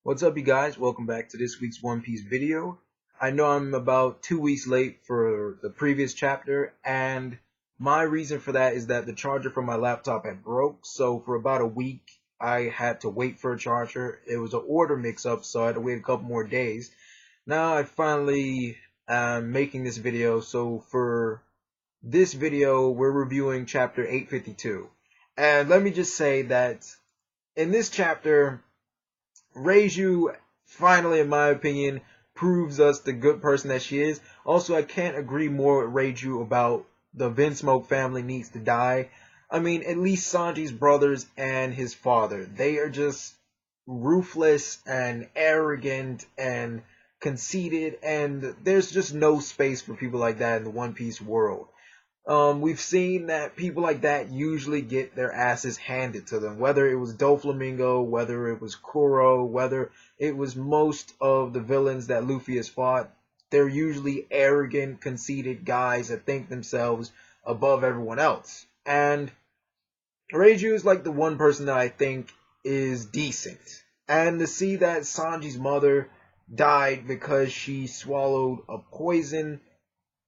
What's up, you guys? Welcome back to this week's One Piece video. I know I'm about 2 weeks late for the previous chapter, and my reason for that is that the charger for my laptop had broke, so for about a week I had to wait for a charger. It was an order mix-up, so I had to wait a couple more days. Now I finally am making this video, so for this video we're reviewing chapter 852. And let me just say that in this chapter, Reiju finally, in my opinion, proves us the good person that she is. Also, I can't agree more with Reiju about the Vinsmoke family needs to die. I mean, at least Sanji's brothers and his father, they are just ruthless and arrogant and conceited, and there's just no space for people like that in the One Piece world. We've seen that people like that usually get their asses handed to them, whether it was Doflamingo, whether it was Kuro, whether it was most of the villains that Luffy has fought. They're usually arrogant, conceited guys that think themselves above everyone else. And Reiju is like the one person that I think is decent. And to see that Sanji's mother died because she swallowed a poison,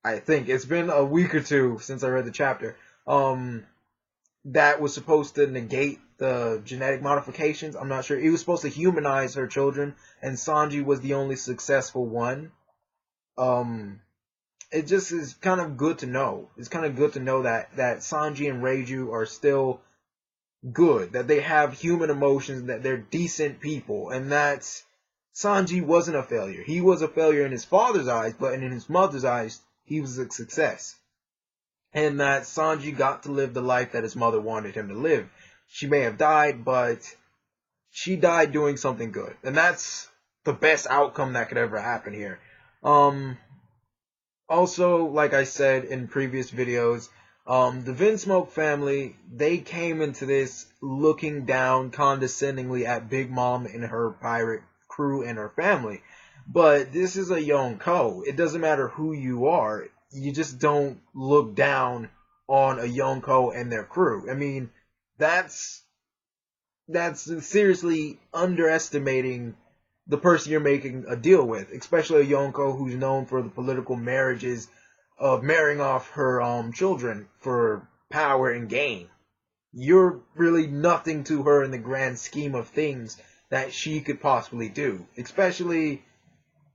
I think it's been a week or two since I read the chapter. That was supposed to negate the genetic modifications. I'm not sure. It was supposed to humanize her children, and Sanji was the only successful one. It just is kind of good to know. It's kind of good to know that Sanji and Reiju are still good, that they have human emotions, that they're decent people, and that Sanji wasn't a failure. He was a failure in his father's eyes, but in his mother's eyes, he was a success. And that Sanji got to live the life that his mother wanted him to live. She may have died, but she died doing something good. And that's the best outcome that could ever happen here. Also, like I said in previous videos, the Vinsmoke family, they came into this looking down condescendingly at Big Mom and her pirate crew and her family. But this is a Yonko. It doesn't matter who you are. You just don't look down on a Yonko and their crew. I mean, that's seriously underestimating the person you're making a deal with, especially a Yonko who's known for the political marriages of marrying off her children for power and gain. You're really nothing to her in the grand scheme of things that she could possibly do. Especially,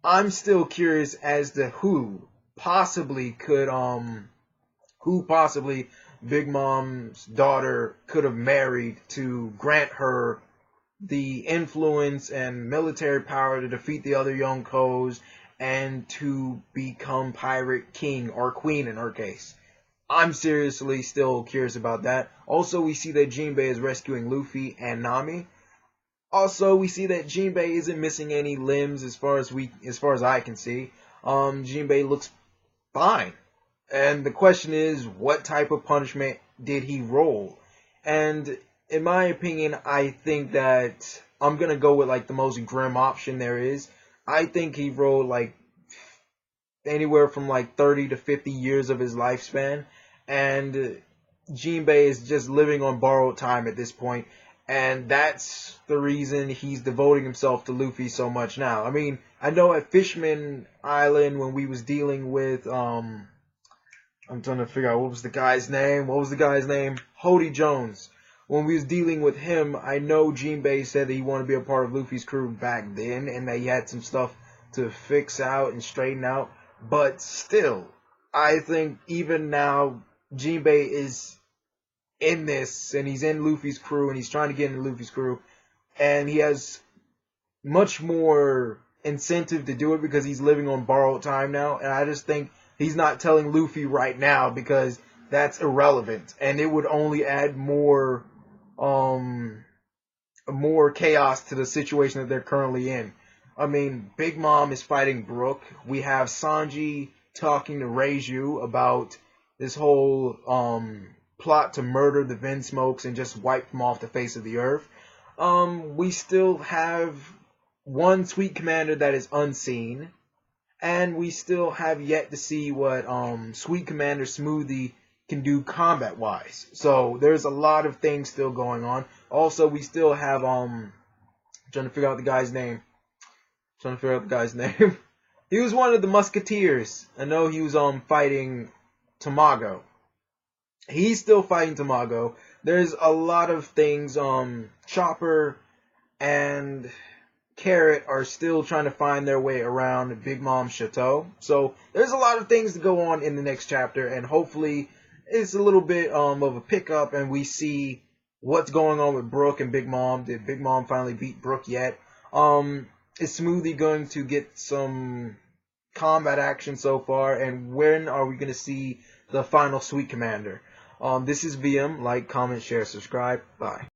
I'm still curious as to who possibly Big Mom's daughter could have married to grant her the influence and military power to defeat the other Yonkos and to become pirate king or queen in her case. I'm seriously still curious about that. Also, we see that Jinbei is rescuing Luffy and Nami. Also, we see that Jinbei isn't missing any limbs as far as I can see. Jinbei looks fine. And the question is, what type of punishment did he roll? And in my opinion, I think that I'm gonna go with like the most grim option there is. I think he rolled like anywhere from like 30 to 50 years of his lifespan, and Jinbei is just living on borrowed time at this point, and that's the reason he's devoting himself to Luffy so much now. I mean, I know at Fishman Island when we was dealing with I'm trying to figure out what was the guy's name. Hody Jones. When we was dealing with him, I know Jinbei said that he wanted to be a part of Luffy's crew back then, and that he had some stuff to fix out and straighten out. But still, I think even now, Jinbei is in this, and he's in Luffy's crew, and he's trying to get into Luffy's crew, and he has much more incentive to do it because he's living on borrowed time now, and I just think he's not telling Luffy right now because that's irrelevant, and it would only add more chaos to the situation that they're currently in. I mean, Big Mom is fighting Brook. We have Sanji talking to Reiju about this whole plot to murder the Vinsmokes and just wipe them off the face of the earth. We still have one Sweet Commander that is unseen, and we still have yet to see what Sweet Commander Smoothie can do combat-wise. So there's a lot of things still going on. Also, we still have trying to figure out the guy's name. Trying to figure out the guy's name. He was one of the Musketeers. I know he was fighting Tamago. He's still fighting Tamago. There's a lot of things. Chopper and Carrot are still trying to find their way around Big Mom's chateau. So there's a lot of things to go on in the next chapter, and hopefully it's a little bit of a pickup, and we see what's going on with Brooke and Big Mom. Did Big Mom finally beat Brooke yet? Is Smoothie going to get some combat action so far? And when are we going to see the final Sweet Commander? This is VM. Like, comment, share, subscribe. Bye.